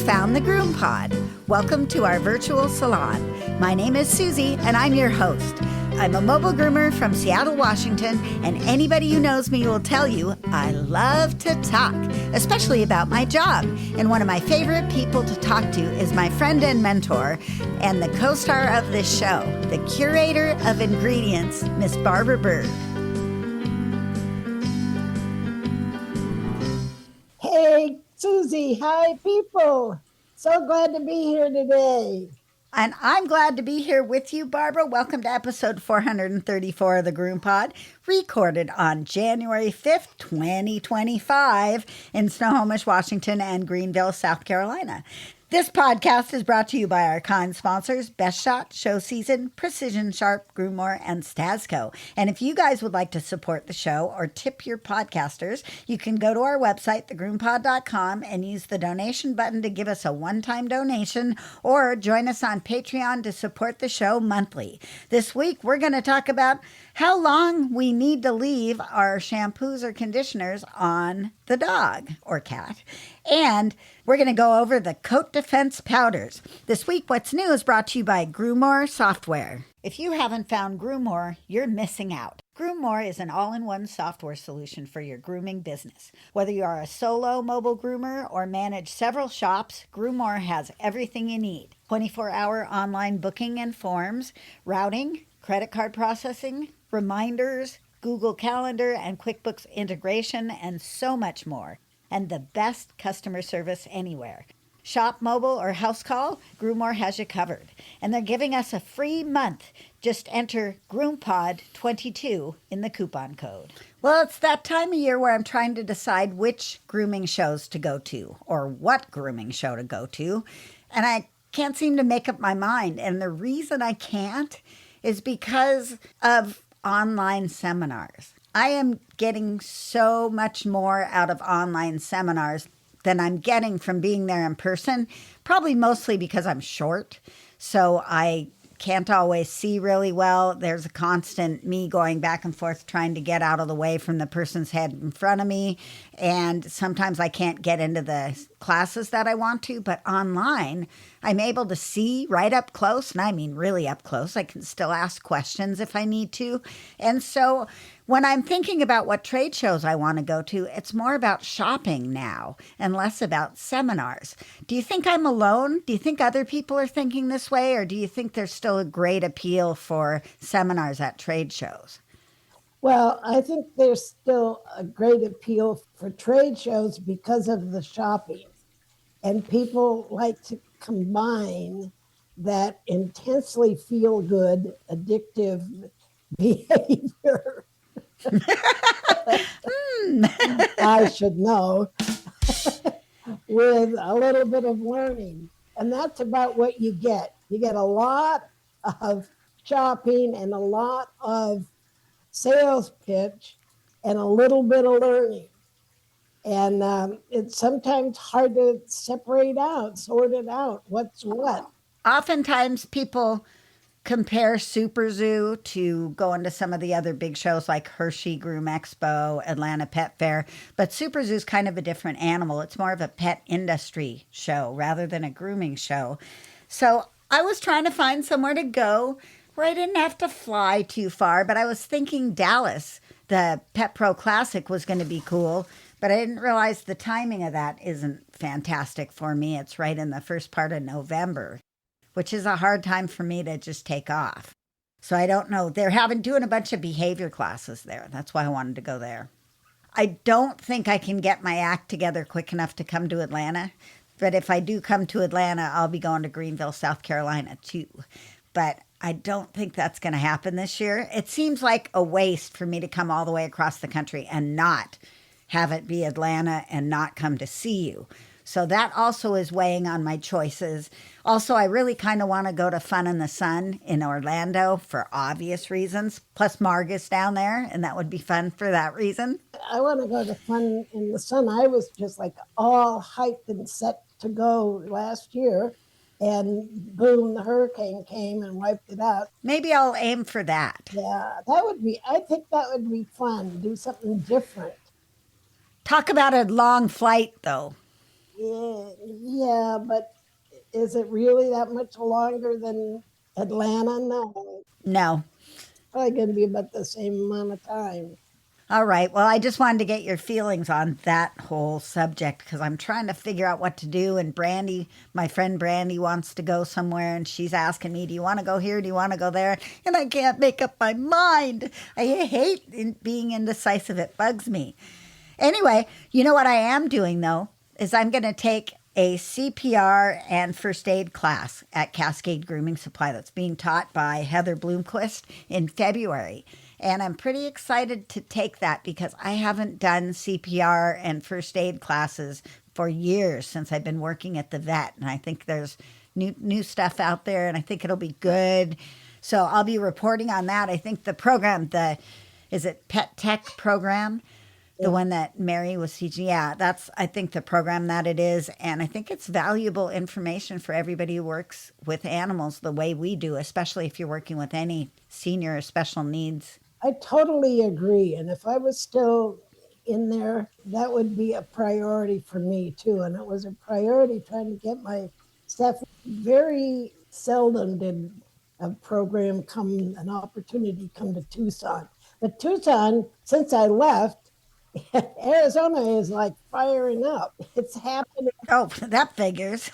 found the GroomPod. Welcome to our virtual salon. My name is Susie, and I'm your host. I'm a mobile groomer from Seattle, Washington, and anybody who knows me will tell you I love to talk, especially about my job. And one of my favorite people to talk to is my friend and mentor and the co-star of this show, the curator of ingredients, Miss Barbara Bird. Hey, Susie. Hi, people. So glad to be here today. And I'm glad to be here with you, Barbara. Welcome to episode 434 of the GroomPod, recorded on January 5th, 2025 in Snohomish, Washington and Greenville, South Carolina. This podcast is brought to you by our kind sponsors, Best Shot, Show Season, Precision Sharp, Groomore, and Stasco. And if you guys would like to support the show or tip your podcasters, you can go to our website, thegroompod.com, and use the donation button to give us a one-time donation or join us on Patreon to support the show monthly. This week, we're going to talk about how long we need to leave our shampoos or conditioners on the dog or cat. And we're going to go over the coat defense powders. This week, What's New is brought to you by Groomore Software. If you haven't found Groomore, you're missing out. Groomore is an all-in-one software solution for your grooming business. Whether you are a solo mobile groomer or manage several shops, Groomore has everything you need. 24-hour online booking and forms, routing, credit card processing, reminders, Google Calendar and QuickBooks integration, and so much more. And the best customer service anywhere. Shop, mobile, or house call, Groomore has you covered. And they're giving us a free month. Just enter GroomPod22 in the coupon code. Well, it's that time of year where I'm trying to decide which grooming shows to go to or what grooming show to go to. And I can't seem to make up my mind. And the reason I can't is because of online seminars. I am getting so much more out of online seminars than I'm getting from being there in person, probably mostly because I'm short, so I can't always see really well. There's a constant me going back and forth trying to get out of the way from the person's head in front of me, and sometimes I can't get into the classes that I want to, but online, I'm able to see right up close, and I mean really up close. I can still ask questions if I need to, and so when I'm thinking about what trade shows I want to go to, it's more about shopping now and less about seminars. Do you think I'm alone? Do you think other people are thinking this way? Or do you think there's still a great appeal for seminars at trade shows? Well, I think there's still a great appeal for trade shows because of the shopping. And people like to combine that intensely feel-good, addictive behavior. I should know, with a little bit of learning. And that's about what you get. You get a lot of shopping and a lot of sales pitch and a little bit of learning. And it's sometimes hard to sort it out, what's what. Oftentimes people compare Super Zoo to going to some of the other big shows like Hershey Groom Expo, Atlanta Pet Fair. But Super Zoo is kind of a different animal. It's more of a pet industry show rather than a grooming show. So I was trying to find somewhere to go where I didn't have to fly too far. But I was thinking Dallas, the Pet Pro Classic, was going to be cool. But I didn't realize the timing of that isn't fantastic for me. It's right in the first part of November, which is a hard time for me to just take off. So I don't know. They're doing a bunch of behavior classes there. That's why I wanted to go there. I don't think I can get my act together quick enough to come to Atlanta. But if I do come to Atlanta, I'll be going to Greenville, South Carolina too. But I don't think that's going to happen this year. It seems like a waste for me to come all the way across the country and not have it be Atlanta and not come to see you. So that also is weighing on my choices. Also, I really kind of want to go to Fun in the Sun in Orlando for obvious reasons. Plus, Margot's down there, and that would be fun for that reason. I want to go to Fun in the Sun. I was just like all hyped and set to go last year. And boom, the hurricane came and wiped it out. Maybe I'll aim for that. Yeah, I think that would be fun, do something different. Talk about a long flight, though. Yeah, but is it really that much longer than Atlanta? No, No. probably going to be about the same amount of time. All right. Well, I just wanted to get your feelings on that whole subject because I'm trying to figure out what to do. And Brandy, my friend Brandy, wants to go somewhere and she's asking me, do you want to go here? Do you want to go there? And I can't make up my mind. I hate being indecisive, it bugs me. Anyway, you know what I am doing though is I'm going to take a CPR and first aid class at Cascade Grooming Supply that's being taught by Heather Bloomquist in February. And I'm pretty excited to take that because I haven't done CPR and first aid classes for years since I've been working at the vet. And I think there's new stuff out there and I think it'll be good. So I'll be reporting on that. I think the program, is it Pet Tech program? The one that Mary was teaching. Yeah, that's, I think, the program that it is. And I think it's valuable information for everybody who works with animals the way we do, especially if you're working with any senior or special needs. I totally agree. And if I was still in there, that would be a priority for me too. And it was a priority trying to get my staff. Very seldom did a program come, an opportunity come to Tucson. But Tucson, since I left, Arizona is like firing up. It's happening. Oh, that figures.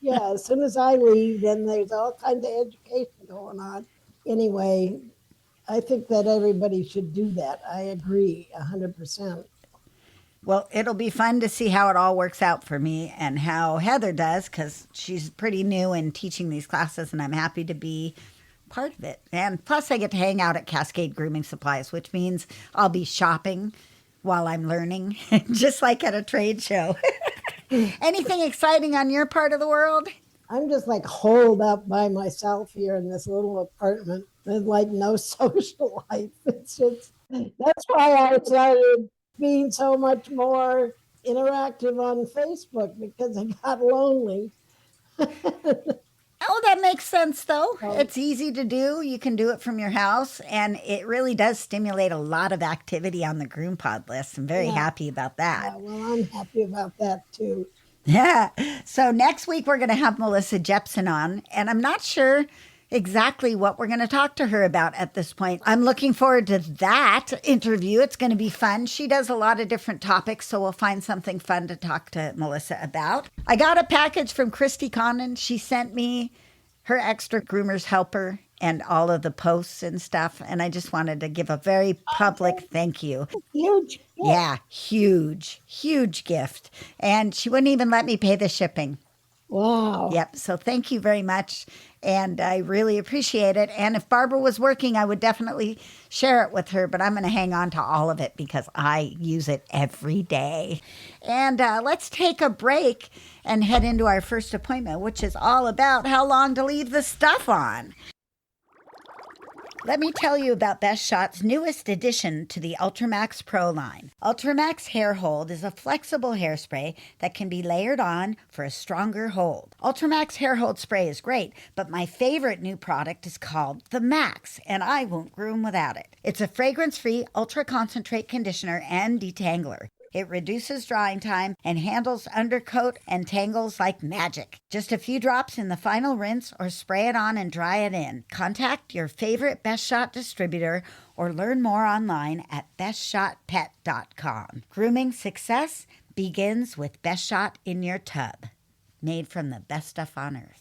Yeah, as soon as I leave, then there's all kinds of education going on. Anyway, I think that everybody should do that. I agree 100%. Well, it'll be fun to see how it all works out for me and how Heather does because she's pretty new in teaching these classes and I'm happy to be part of it. And plus, I get to hang out at Cascade Grooming Supplies, which means I'll be shopping while I'm learning, just like at a trade show. Anything exciting on your part of the world? I'm just like holed up by myself here in this little apartment with like no social life. It's just, that's why I started being so much more interactive on Facebook because I got lonely. Oh, that makes sense, though. So, It's easy to do. You can do it from your house, and it really does stimulate a lot of activity on the GroomPod list. I'm very yeah, happy about that. yeah, well, I'm happy about that too. Yeah. So next week, we're going to have Melissa Jepson on, and I'm not sure exactly what we're going to talk to her about at this point. I'm looking forward to that interview. It's going to be fun. She does a lot of different topics, so we'll find something fun to talk to Melissa about. I got a package from Christy Condon. She sent me her extra groomer's helper and all of the posts and stuff. And I just wanted to give a very public thank you. Huge. Yeah, huge, huge gift. And she wouldn't even let me pay the shipping. Wow. Yep. So thank you very much. And I really appreciate it. And if Barbara was working, I would definitely share it with her. But I'm going to hang on to all of it because I use it every day. And let's take a break and head into our first appointment, which is all about how long to leave the stuff on. Let me tell you about Best Shot's newest addition to the Ultramax Pro line. Ultramax Hair Hold is a flexible hairspray that can be layered on for a stronger hold. Ultramax Hair Hold Spray is great, but my favorite new product is called the Max, and I won't groom without it. It's a fragrance-free ultra-concentrate conditioner and detangler. It reduces drying time and handles undercoat and tangles like magic. Just a few drops in the final rinse or spray it on and dry it in. Contact your favorite Best Shot distributor or learn more online at bestshotpet.com. Grooming success begins with Best Shot in your tub. Made from the best stuff on earth.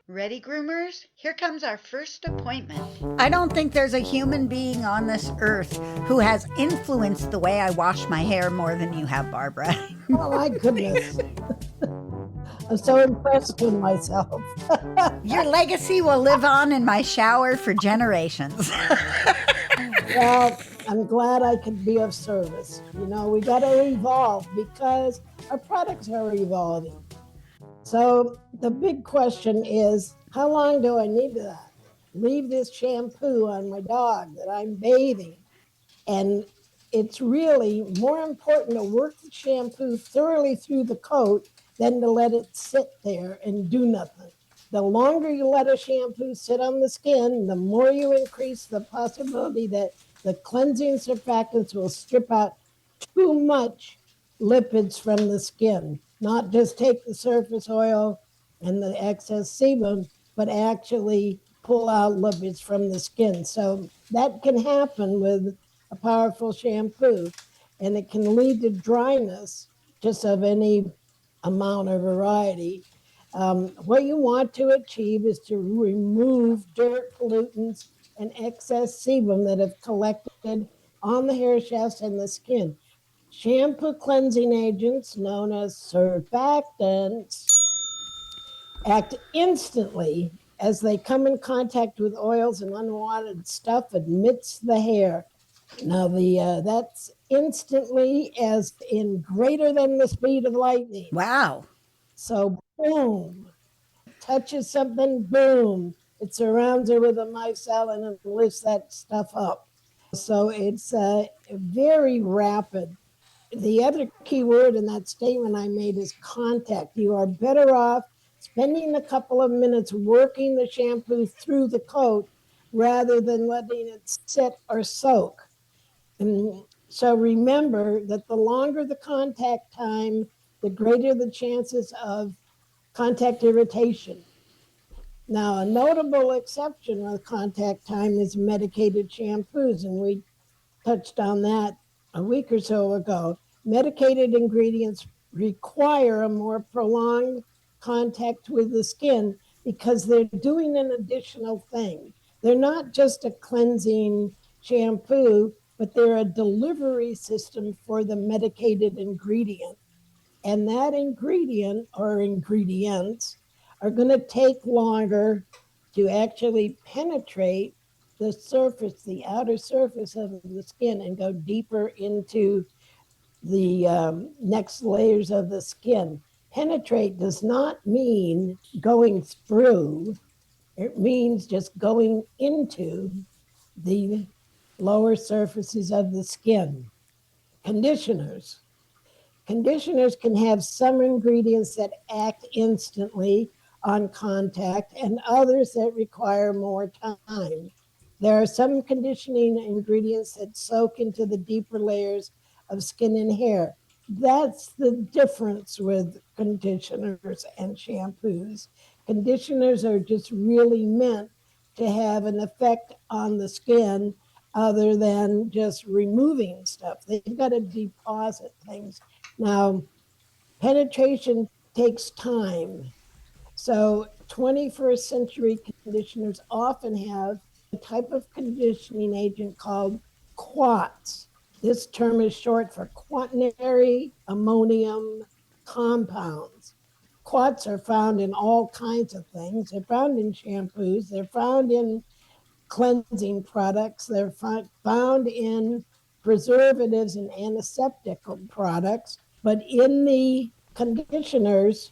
Ready, groomers? Here comes our first appointment. I don't think there's a human being on this earth who has influenced the way I wash my hair more than you have, Barbara. Oh my goodness. I'm so impressed with myself. Your legacy will live on in my shower for generations. Well, I'm glad I could be of service. You know, we got to evolve because our products are evolving. So the big question is, how long do I need to leave this shampoo on my dog that I'm bathing? And it's really more important to work the shampoo thoroughly through the coat than to let it sit there and do nothing. The longer you let a shampoo sit on the skin, the more you increase the possibility that the cleansing surfactants will strip out too much lipids from the skin, not just take the surface oil and the excess sebum, but actually pull out lipids from the skin. So that can happen with a powerful shampoo, and it can lead to dryness just of any amount or variety. What you want to achieve is to remove dirt, pollutants, and excess sebum that have collected on the hair shafts and the skin. Shampoo cleansing agents, known as surfactants, act instantly as they come in contact with oils and unwanted stuff amidst the hair. Now, that's instantly, as in greater than the speed of lightning. Wow. So, boom, touches something, boom, it surrounds it with a micelle and lifts that stuff up. So it's very rapid. The other key word in that statement I made is contact. You are better off spending a couple of minutes working the shampoo through the coat rather than letting it sit or soak. And so remember that the longer the contact time, the greater the chances of contact irritation. Now, a notable exception with contact time is medicated shampoos, and we touched on that a week or so ago. Medicated ingredients require a more prolonged contact with the skin because they're doing an additional thing. They're not just a cleansing shampoo, but they're a delivery system for the medicated ingredient. And that ingredient or ingredients are going to take longer to actually penetrate the surface, the outer surface of the skin, and go deeper into the next layers of the skin. Penetrate does not mean going through, it means just going into the lower surfaces of the skin. Conditioners. Conditioners can have some ingredients that act instantly on contact and others that require more time. There are some conditioning ingredients that soak into the deeper layers of skin and hair. That's the difference with conditioners and shampoos. Conditioners are just really meant to have an effect on the skin other than just removing stuff. They've got to deposit things. Now, penetration takes time. So, 21st century conditioners often have a type of conditioning agent called quats. This term is short for quaternary ammonium compounds. Quats are found in all kinds of things. They're found in shampoos, they're found in cleansing products, they're found in preservatives and antiseptic products. But in the conditioners,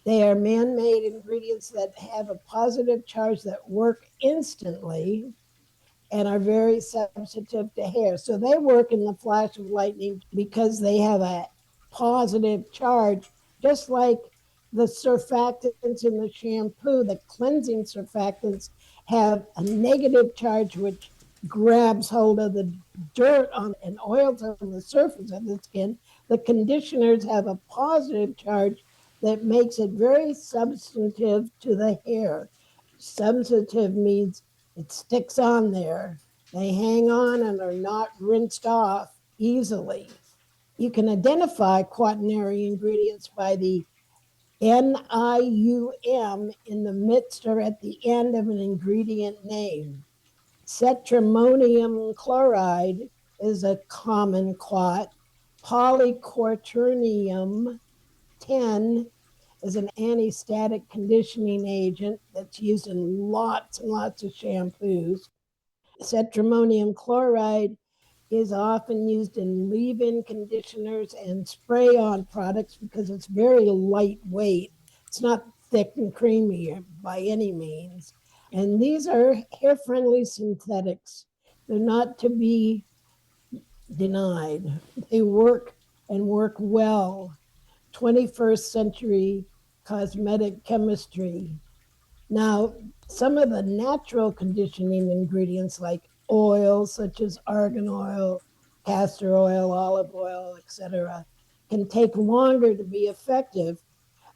they are man made ingredients that have a positive charge that work instantly and are very sensitive to hair. So they work in the flash of lightning because they have a positive charge, just like the surfactants in the shampoo, the cleansing surfactants have a negative charge which grabs hold of the dirt on and oils on the surface of the skin. The conditioners have a positive charge that makes it very substantive to the hair. Substantive means it sticks on there. They hang on and are not rinsed off easily. You can identify quaternary ingredients by the NIUM in the midst or at the end of an ingredient name. Cetrimonium chloride is a common quat. Polyquaternium 10 is an anti-static conditioning agent that's used in lots and lots of shampoos. Cetrimonium chloride is often used in leave-in conditioners and spray-on products because it's very lightweight. It's not thick and creamy by any means. And these are hair-friendly synthetics. They're not to be denied. They work and work well. 21st century cosmetic chemistry. Now, some of the natural conditioning ingredients like oils such as argan oil, castor oil, olive oil, etc., can take longer to be effective.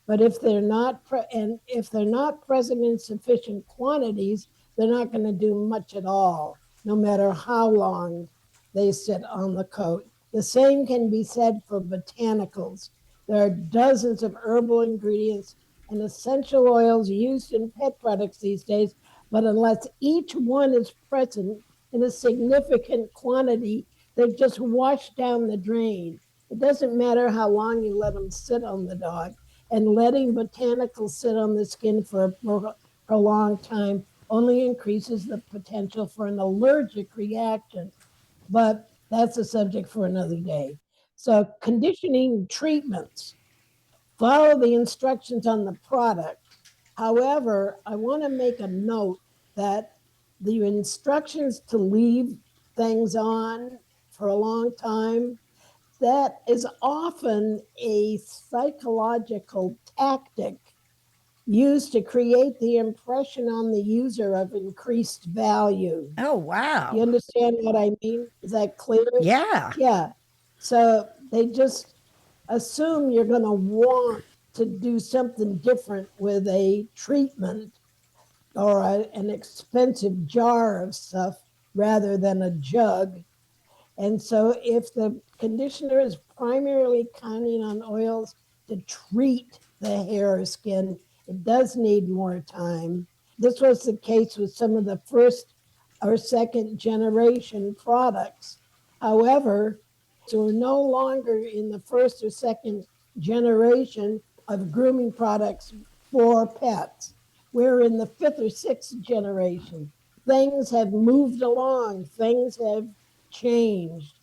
But if they're not present in sufficient quantities, they're not going to do much at all, no matter how long they sit on the coat. The same can be said for botanicals. There are dozens of herbal ingredients and essential oils used in pet products these days, but unless each one is present in a significant quantity, they're just washed down the drain. It doesn't matter how long you let them sit on the dog, and letting botanicals sit on the skin for a prolonged time only increases the potential for an allergic reaction. But that's a subject for another day. So, conditioning treatments follow the instructions on the product. However, I want to make a note that the instructions to leave things on for a long time, that is often a psychological tactic used to create the impression on the user of increased value. Oh, Do you wow. understand what I mean? Is that clear? Yeah. Yeah. So they just assume you're going to want to do something different with a treatment or an expensive jar of stuff rather than a jug. And so, if the conditioner is primarily counting on oils to treat the hair or skin, it does need more time. This was the case with some of the first or second generation products. However, so we're no longer in the first or second generation of grooming products for pets. We're in the fifth or sixth generation. Things have moved along, things have changed.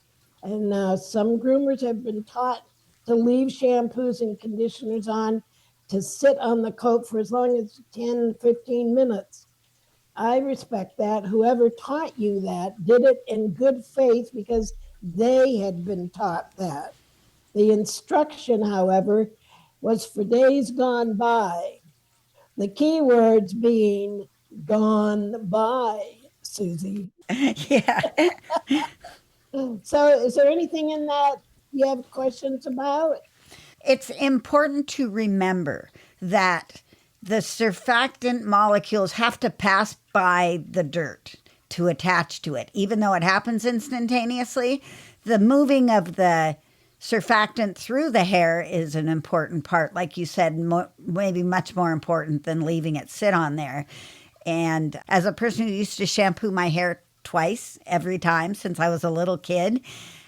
And some groomers have been taught to leave shampoos and conditioners on to sit on the coat for as long as 10, 15 minutes. I respect that. Whoever taught you that did it in good faith because they had been taught that. The instruction, however, was for days gone by. The key words being gone by, Susie. Yeah. So, is there anything in that you have questions about? It's important to remember that the surfactant molecules have to pass by the dirt to attach to it. Even though it happens instantaneously, the moving of the surfactant through the hair is an important part. Like you said, maybe much more important than leaving it sit on there. And as a person who used to shampoo my hair twice every time since I was a little kid,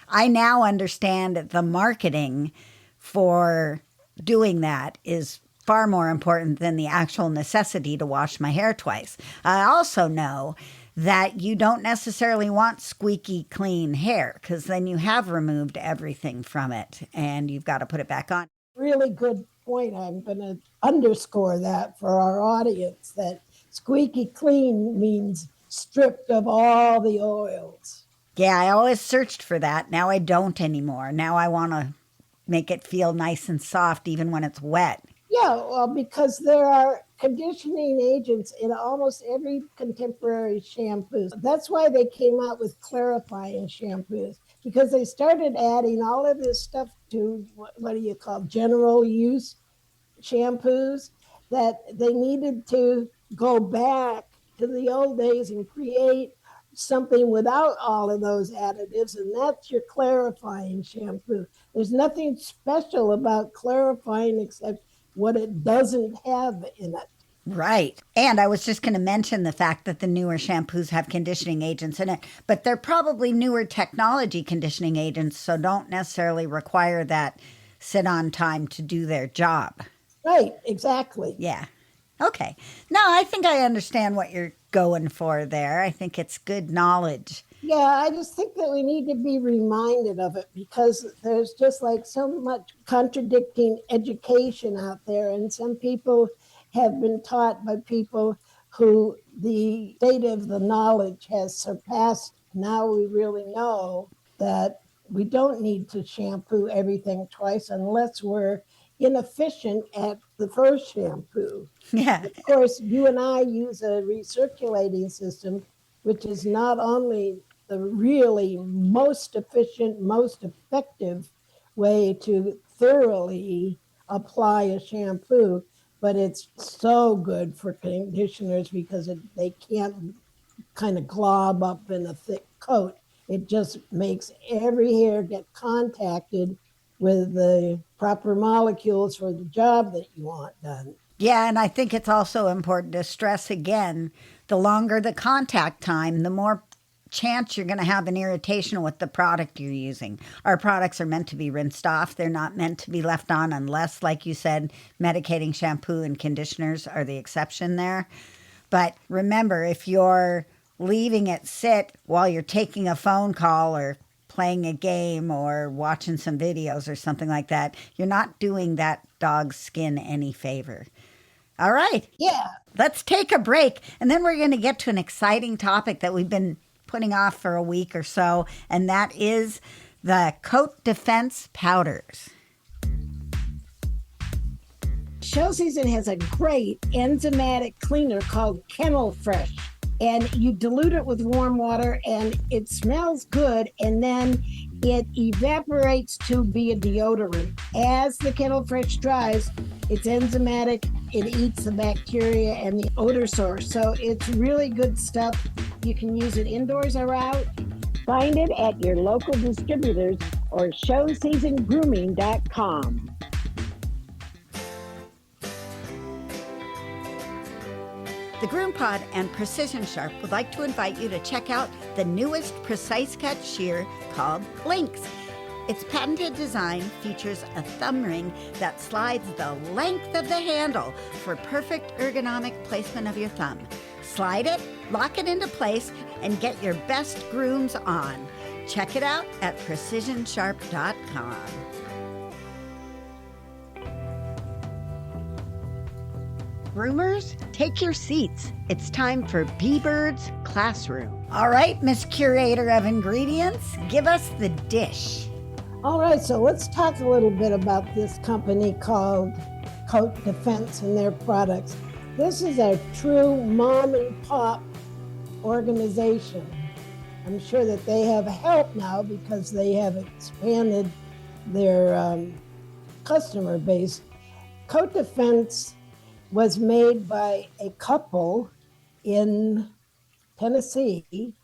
I now understand that the marketing for doing that is far more important than the actual necessity to wash my hair twice. I also know that you don't necessarily want squeaky clean hair because then you have removed everything from it and you've got to put it back on. Really good point. I'm going to underscore that for our audience that squeaky clean means stripped of all the oils. Yeah, I always searched for that. Now I don't anymore. Now I want to make it feel nice and soft even when it's wet. Yeah, well, because there are conditioning agents in almost every contemporary shampoo. That's why they came out with clarifying shampoos because they started adding all of this stuff to what do you call general use shampoos, that they needed to go back to the old days and create something without all of those additives, and that's your clarifying shampoo. There's nothing special about clarifying except what it doesn't have in it. Right. And I was just going to mention the fact that the newer shampoos have conditioning agents in it, but they're probably newer technology conditioning agents, so don't necessarily require that sit on time to do their job. Right, exactly. Yeah. Okay. No, I think I understand what you're going for there. I think it's good knowledge. Yeah, I just think that we need to be reminded of it because there's just like so much contradicting education out there. And some people have been taught by people who the state of the knowledge has surpassed. Now we really know that we don't need to shampoo everything twice unless we're inefficient at the first shampoo. Yeah. Of course, you and I use a recirculating system, which is not only the really most efficient, most effective way to thoroughly apply a shampoo, but it's so good for conditioners because they can't kind of glob up in a thick coat. It just makes every hair get contacted with the proper molecules for the job that you want done. Yeah, and I think it's also important to stress again, the longer the contact time, the more chance you're going to have an irritation with the product you're using. Our products are meant to be rinsed off. They're not meant to be left on unless, like you said, medicating shampoo and conditioners are the exception there. But remember, if you're leaving it sit while you're taking a phone call or playing a game or watching some videos or something like that, you're not doing that dog's skin any favor. All right, Yeah. let's take a break. And then we're going to get to an exciting topic that we've been putting off for a week or so, and that is the coat defense powders. Show Season has a great enzymatic cleaner called Kennel Fresh. And you dilute it with warm water and it smells good. And then it evaporates to be a deodorant. As the Kennel Fresh dries, it's enzymatic. It eats the bacteria and the odor source. So it's really good stuff. You can use it indoors or out. Find it at your local distributors or showseasongrooming.com. The GroomPod and Precision Sharp would like to invite you to check out the newest precise cut shear called Lynx. Its patented design features a thumb ring that slides the length of the handle for perfect ergonomic placement of your thumb. Slide it, lock it into place, and get your best grooms on. Check it out at precisionsharp.com. Groomers, take your seats. It's time for B-Bird's Classroom. All right, Miss Curator of Ingredients, give us the dish. All right, so let's talk a little bit about this company called Coat Defense and their products. This is a true mom and pop organization. I'm sure that they have help now because they have expanded their customer base. Coat Defense was made by a couple in Tennessee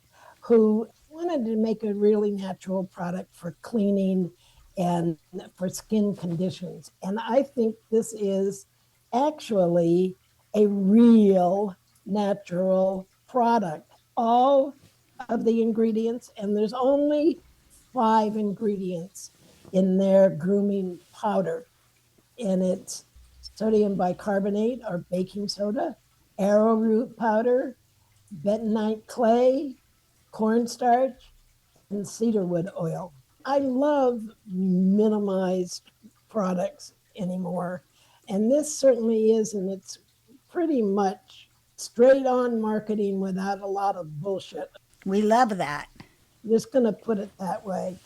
who wanted to make a really natural product for cleaning and for skin conditions. And I think this is actually a real natural product. All of the ingredients, and there's only 5 ingredients in their grooming powder, and it's sodium bicarbonate or baking soda, arrowroot powder, bentonite clay, cornstarch, and cedarwood oil. I love minimized products anymore. And this certainly is, and it's pretty much straight on marketing without a lot of bullshit. We love that. I'm just going to put it that way.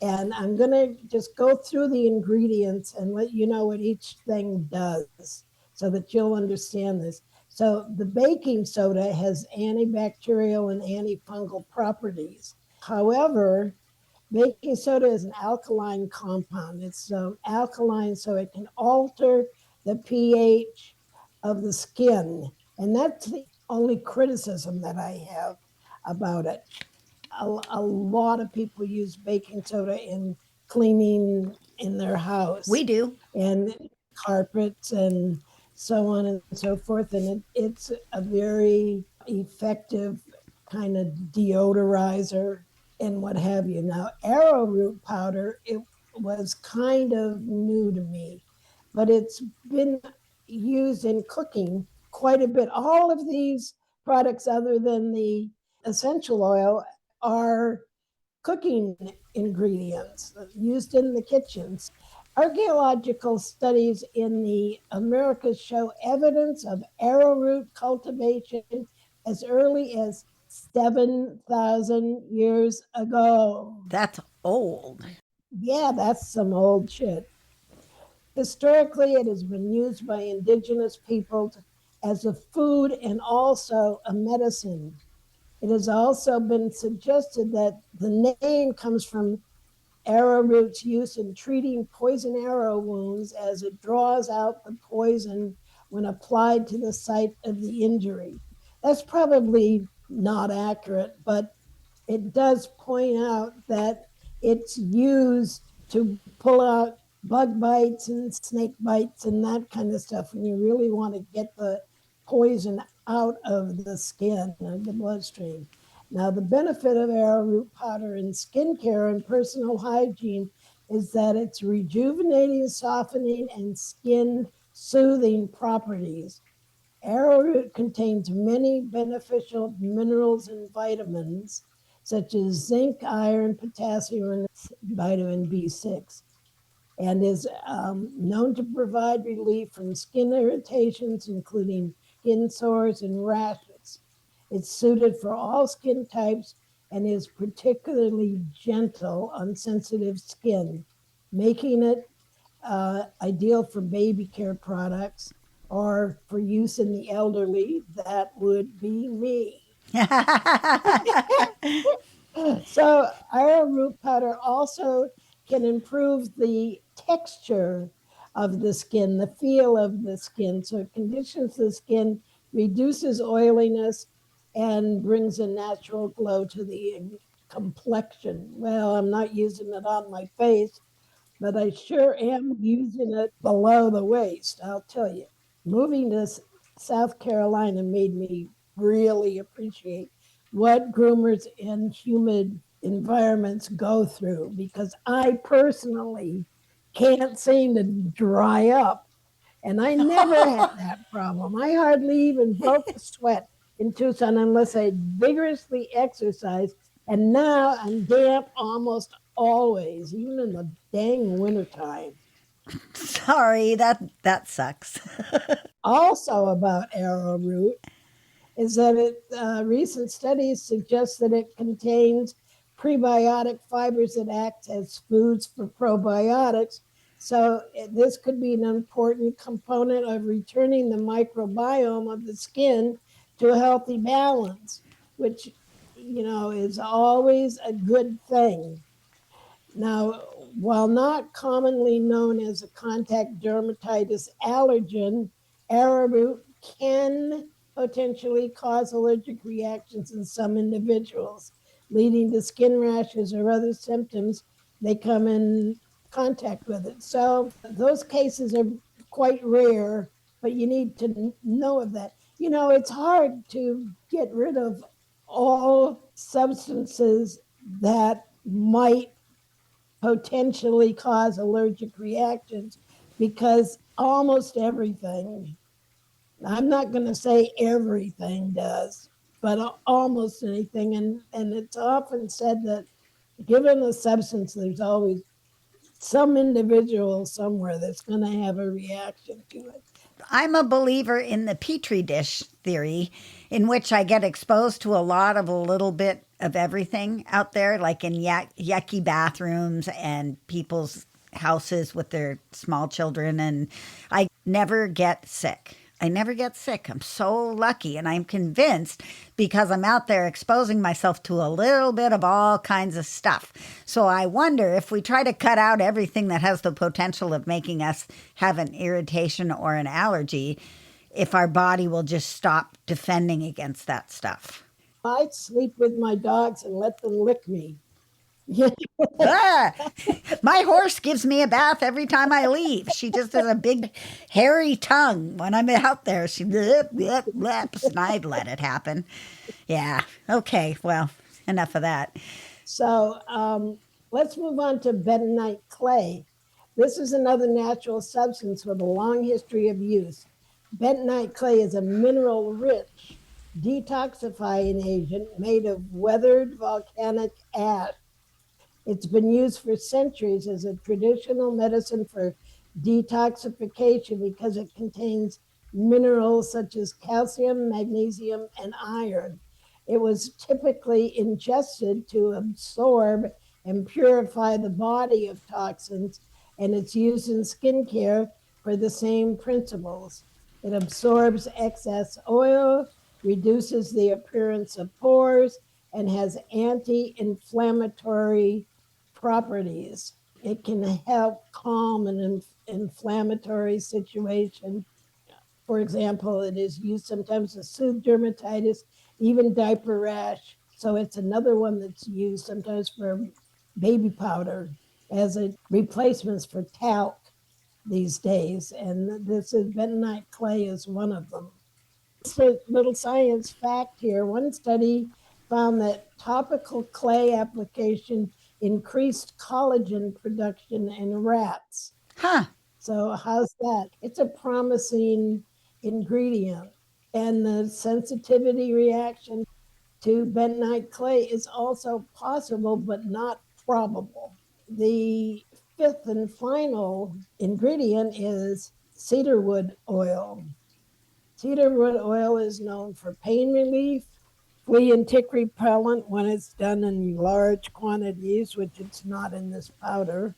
And I'm going to just go through the ingredients and let you know what each thing does so that you'll understand this. So the baking soda has antibacterial and antifungal properties. However, baking soda is an alkaline compound. It's alkaline, so it can alter the pH of the skin. And that's the only criticism that I have about it. A lot of people use baking soda in cleaning in their house. We do. And carpets and so on and so forth. And it's a very effective kind of deodorizer and what have you. Now, arrowroot powder, it was kind of new to me, but it's been used in cooking quite a bit. All of these products, other than the essential oil, are cooking ingredients used in the kitchens. Archaeological studies in the Americas show evidence of arrowroot cultivation as early as 7,000 years ago. That's old. Yeah, that's some old shit. Historically, it has been used by indigenous peoples as a food and also a medicine. It has also been suggested that the name comes from arrowroot's use in treating poison arrow wounds as it draws out the poison when applied to the site of the injury. That's probably not accurate, but it does point out that it's used to pull out bug bites and snake bites and that kind of stuff when you really want to get the poison out of the skin of the bloodstream. Now, the benefit of arrowroot powder in skincare and personal hygiene is that it's rejuvenating, softening, and skin soothing properties. Arrowroot contains many beneficial minerals and vitamins, such as zinc, iron, potassium, and vitamin B6, and is known to provide relief from skin irritations, including skin sores and rashes. It's suited for all skin types and is particularly gentle on sensitive skin, making it ideal for baby care products or for use in the elderly. That would be me. So, arrowroot powder also can improve the texture of the skin, the feel of the skin. So, it conditions the skin, reduces oiliness, and brings a natural glow to the complexion. Well, I'm not using it on my face, but I sure am using it below the waist, I'll tell you. Moving to South Carolina made me really appreciate what groomers in humid environments go through because I personally can't seem to dry up. And I never had that problem. I hardly even broke a sweat in Tucson unless I vigorously exercised. And now I'm damp almost always, even in the dang wintertime. Sorry, that sucks. Also, about arrowroot is that recent studies suggest that it contains prebiotic fibers that act as foods for probiotics. So this could be an important component of returning the microbiome of the skin to a healthy balance, which is always a good thing. Now, while not commonly known as a contact dermatitis allergen, arrowroot can potentially cause allergic reactions in some individuals, leading to skin rashes or other symptoms they come in contact with it. So those cases are quite rare, but you need to know of that. It's hard to get rid of all substances that might potentially cause allergic reactions because almost everything, I'm not going to say everything does, but almost anything. And it's often said that given the substance, there's always some individual somewhere that's going to have a reaction to it. I'm a believer in the petri dish theory, in which I get exposed to a lot of a little bit of everything out there, like in yucky bathrooms and people's houses with their small children, and I never get sick. I never get sick. I'm so lucky. And I'm convinced because I'm out there exposing myself to a little bit of all kinds of stuff. So I wonder if we try to cut out everything that has the potential of making us have an irritation or an allergy, if our body will just stop defending against that stuff. I sleep with my dogs and let them lick me. Yeah. Ah, my horse gives me a bath every time I leave. She just has a big hairy tongue when I'm out there. She blip, blip, blip, and I'd let it happen. Yeah. Okay. Well, enough of that. So let's move on to bentonite clay. This is another natural substance with a long history of use. Bentonite clay is a mineral rich detoxifying agent made of weathered volcanic ash. It's been used for centuries as a traditional medicine for detoxification because it contains minerals such as calcium, magnesium, and iron. It was typically ingested to absorb and purify the body of toxins and it's used in skincare for the same principles. It absorbs excess oil, reduces the appearance of pores, and has anti inflammatory properties. It can help calm an inflammatory situation. For example, it is used sometimes to soothe dermatitis, even diaper rash. So it's another one that's used sometimes for baby powder as a replacements for talc these days. And this is bentonite clay is one of them. So little science fact here. One study found that topical clay application increased collagen production in rats. Huh. So how's that? It's a promising ingredient. And the sensitivity reaction to bentonite clay is also possible, but not probable. The fifth and final ingredient is cedarwood oil. Cedarwood oil is known for pain relief, flea and tick repellent when it's done in large quantities, which it's not in this powder.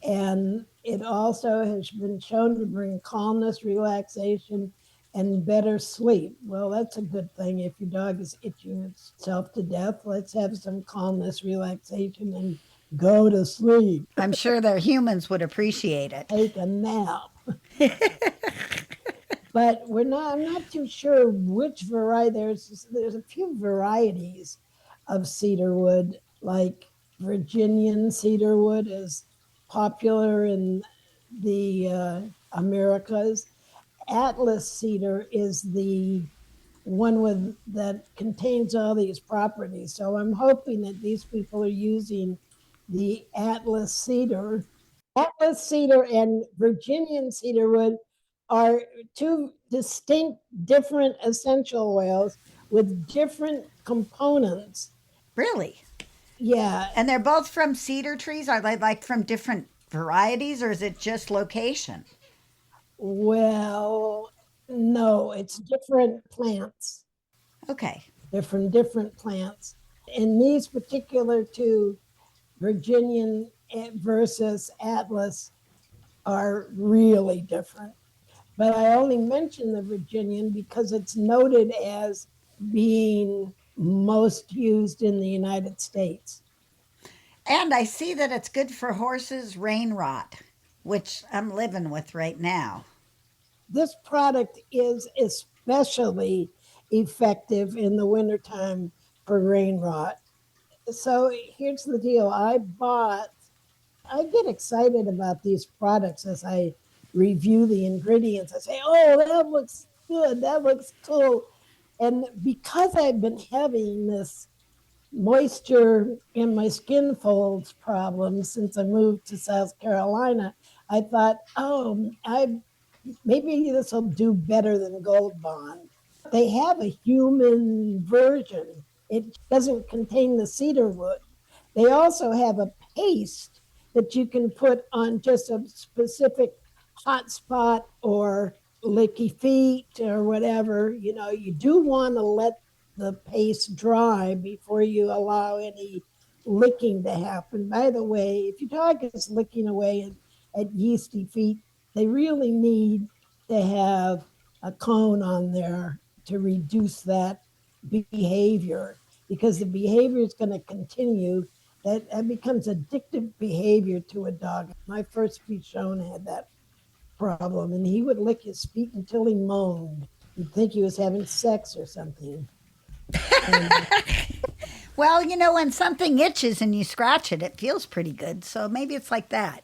And it also has been shown to bring calmness, relaxation, and better sleep. Well, that's a good thing. If your dog is itching itself to death, let's have some calmness, relaxation, and go to sleep. I'm sure their humans would appreciate it. Take a nap. But I'm not too sure which variety. There's a few varieties of cedarwood, like Virginian cedarwood is popular in the Americas. Atlas cedar is the one with that contains all these properties. So I'm hoping that these people are using the Atlas cedar. Atlas cedar and Virginian cedarwood are two distinct, different essential oils with different components. Really? Yeah, And they're both from cedar trees? Are they like from different varieties or is it just location? well, no, it's different plants. Okay. They're from different plants. In these particular two, Virginian versus Atlas, are really different. But I only mention the Virginian because it's noted as being most used in the United States. And I see that it's good for horses' rain rot, which I'm living with right now. This product is especially effective in the wintertime for rain rot. So here's the deal. I get excited about these products as I review the ingredients. I say, oh, that looks good. That looks cool. And because I've been having this moisture in my skin folds problem since I moved to South Carolina, I thought, oh, I maybe this will do better than Gold Bond. They have a human version. It doesn't contain the cedar wood. They also have a paste that you can put on just a specific hot spot or licky feet or whatever. You know, you do want to let the paste dry before you allow any licking to happen. By the way, if your dog is licking away at yeasty feet, they really need to have a cone on there to reduce that behavior because the behavior is going to continue. That becomes addictive behavior to a dog. My first Bichon had that problem, and he would lick his feet until he moaned. You'd think he was having sex or something. And Well, you know, when something itches and you scratch it, it feels pretty good. So maybe it's like that.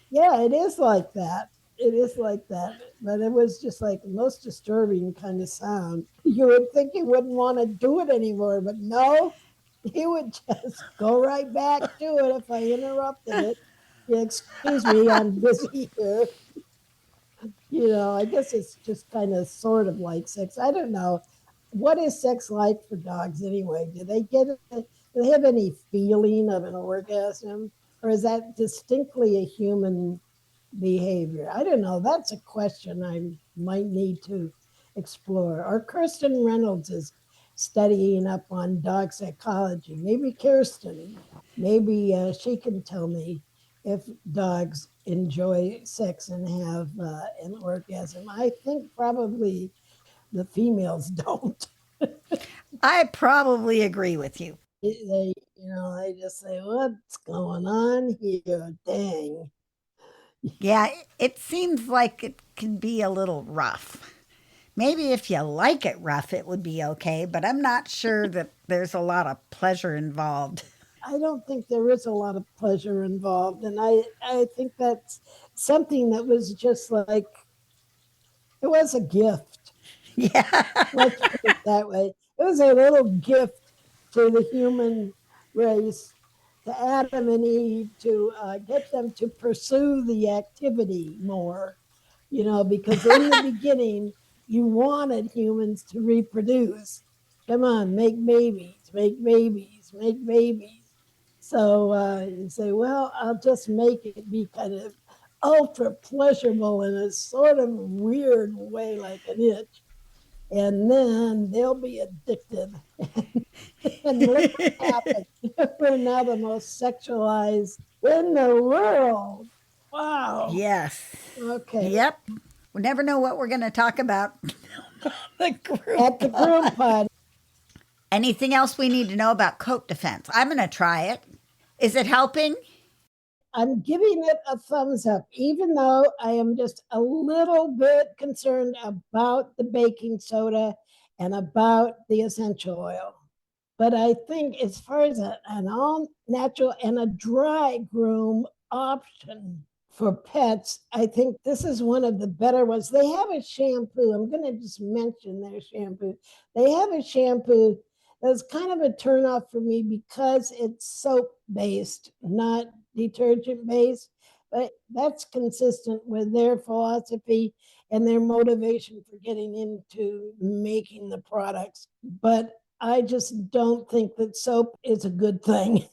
yeah, it is like that. It is like that. But it was just like the most disturbing kind of sound. You would think he wouldn't want to do it anymore, but no, he would just go right back to it if I interrupted it. Yeah, excuse me, I'm busy here. I guess it's just kind of sort of like sex. I don't know. What is sex like for dogs anyway? Do they have any feeling of an orgasm? Or is that distinctly a human behavior? I don't know. That's a question I might need to explore. Or Kirsten Reynolds is studying up on dog psychology. Maybe Kirsten, maybe she can tell me if dogs enjoy sex and have an orgasm. I think probably the females don't. I probably agree with you. They just say, "What's going on here? Dang." Yeah, it seems like it can be a little rough. Maybe if you like it rough, it would be okay, but I'm not sure that there's a lot of pleasure involved. I don't think there is a lot of pleasure involved, and I think that's something that was just like it was a gift. Yeah. Let's put it that way. It was a little gift to the human race, to Adam and Eve, to get them to pursue the activity more, because in the beginning, you wanted humans to reproduce. Come on, make babies, make babies, make babies. So you say, well, I'll just make it be kind of ultra pleasurable in a sort of weird way, like an itch, and then they'll be addicted. And look what happened. We're now the most sexualized in the world. Wow. Yes. Okay. Yep. We never know what we're going to talk about. The At the group. GroomPod, Anything else we need to know about coat defense? I'm going to try it. Is it helping? I'm giving it a thumbs up, even though I am just a little bit concerned about the baking soda and about the essential oil. But I think as far as an all natural and a dry groom option for pets, I think this is one of the better ones. They have a shampoo. I'm going to just mention their shampoo. They have a shampoo that's kind of a turnoff for me because it's soap based, not detergent based. But that's consistent with their philosophy and their motivation for getting into making the products. But I just don't think that soap is a good thing.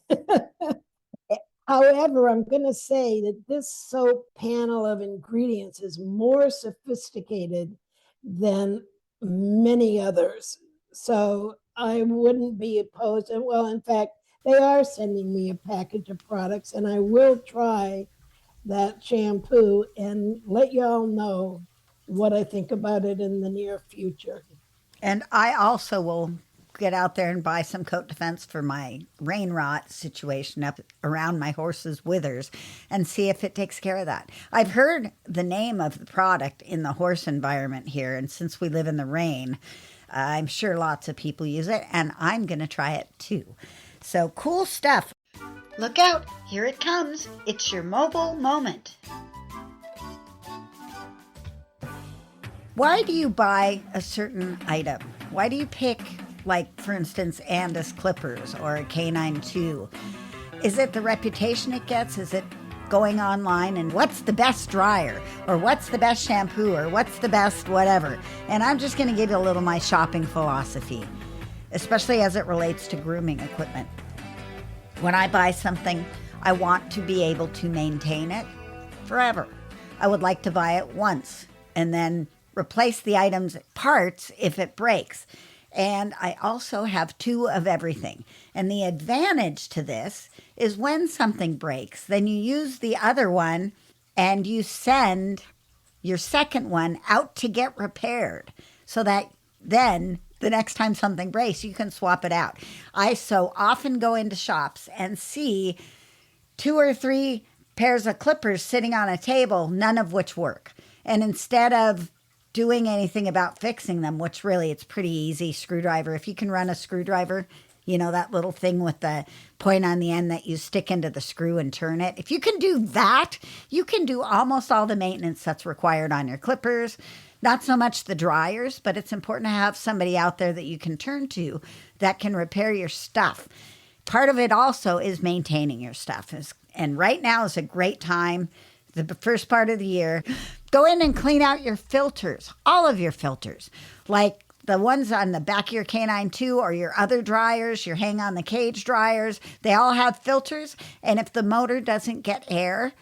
However, I'm going to say that this soap panel of ingredients is more sophisticated than many others. So I wouldn't be opposed. And well, in fact, they are sending me a package of products, and I will try that shampoo and let y'all know what I think about it in the near future. And I also will get out there and buy some coat defense for my rain rot situation up around my horse's withers and see if it takes care of that. I've heard the name of the product in the horse environment here, and since we live in the rain, I'm sure lots of people use it, and I'm going to try it too. So cool stuff. Look out, here it comes. It's your mobile moment. Why do you buy a certain item? Why do you pick, like, for instance, Andis clippers or a Canine 2? Is it the reputation it gets? Is it going online and what's the best dryer or what's the best shampoo or what's the best whatever? And I'm just going to give you a little my shopping philosophy, especially as it relates to grooming equipment. When I buy something, I want to be able to maintain it forever. I would like to buy it once and then replace the item's parts if it breaks. And I also have 2 of everything. And the advantage to this is when something breaks, then you use the other one and you send your second one out to get repaired so that then the next time something breaks, you can swap it out. I so often go into shops and see 2 or 3 pairs of clippers sitting on a table, none of which work. And instead of doing anything about fixing them, which really it's pretty easy, screwdriver. If you can run a screwdriver, that little thing with the point on the end that you stick into the screw and turn it. If you can do that, you can do almost all the maintenance that's required on your clippers. Not so much the dryers, but it's important to have somebody out there that you can turn to that can repair your stuff. Part of it also is maintaining your stuff. And right now is a great time, the first part of the year. Go in and clean out your filters, all of your filters, like the ones on the back of your Canine 2 or your other dryers, your hang on the cage dryers. They all have filters. And if the motor doesn't get air,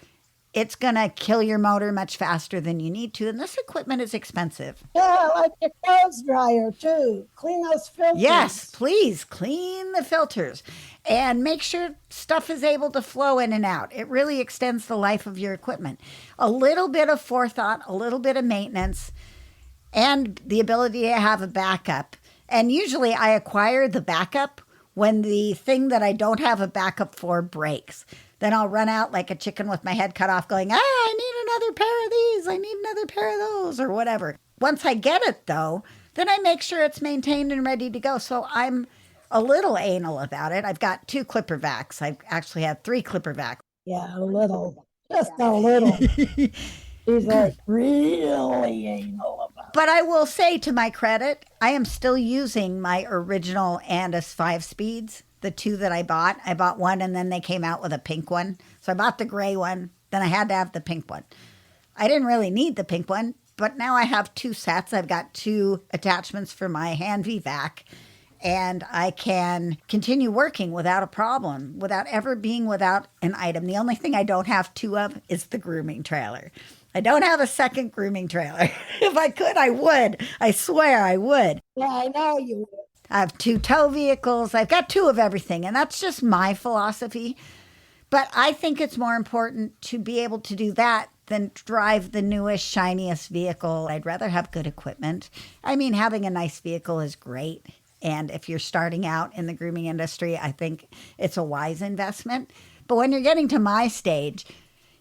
it's going to kill your motor much faster than you need to. And this equipment is expensive. Yeah, like your clothes dryer too. Clean those filters. Yes, please clean the filters and make sure stuff is able to flow in and out. It really extends the life of your equipment. A little bit of forethought, a little bit of maintenance, and the ability to have a backup. And usually I acquire the backup when the thing that I don't have a backup for breaks. Then I'll run out like a chicken with my head cut off going, I need another pair of these. I need another pair of those or whatever. Once I get it though, then I make sure it's maintained and ready to go. So I'm a little anal about it. I've got 2 clipper vacs. I actually have 3 clipper vacs. Yeah, a little. Just a little. He's like really anal about it. But I will say to my credit, I am still using my original Andis 5 speeds, the 2 that I bought. I bought one and then they came out with a pink one. So I bought the gray one, then I had to have the pink one. I didn't really need the pink one, but now I have 2 sets. I've got 2 attachments for my hand VVAC, and I can continue working without a problem, without ever being without an item. The only thing I don't have 2 of is the grooming trailer. I don't have a second grooming trailer. If I could, I would. I swear I would. Yeah, I know you would. I have 2 tow vehicles. I've got 2 of everything, and that's just my philosophy. But I think it's more important to be able to do that than drive the newest, shiniest vehicle. I'd rather have good equipment. I mean, having a nice vehicle is great. And if you're starting out in the grooming industry, I think it's a wise investment. But when you're getting to my stage,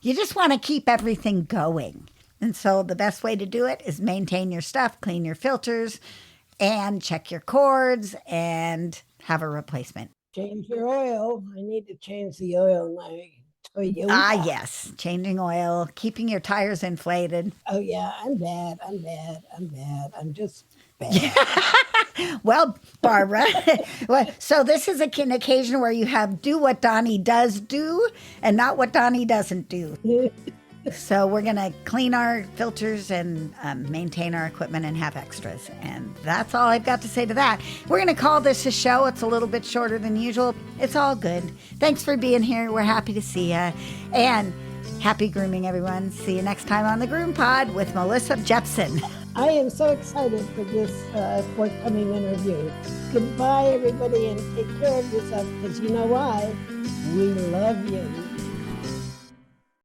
you just want to keep everything going. And so the best way to do it is maintain your stuff, clean your filters, and check your cords and have a replacement. Change your oil. I need to change the oil in my Toyota. Ah, yes. Changing oil, keeping your tires inflated. Oh, yeah. I'm bad. I'm just bad. Well, Barbara, so this is an occasion where you have do what Donnie does do and not what Donnie doesn't do. So we're going to clean our filters and maintain our equipment and have extras. And that's all I've got to say to that. We're going to call this a show. It's a little bit shorter than usual. It's all good. Thanks for being here. We're happy to see you. And happy grooming, everyone. See you next time on the GroomPod with Melissa Jepson. I am so excited for this forthcoming interview. Goodbye, everybody, and take care of yourself, because you know why? We love you.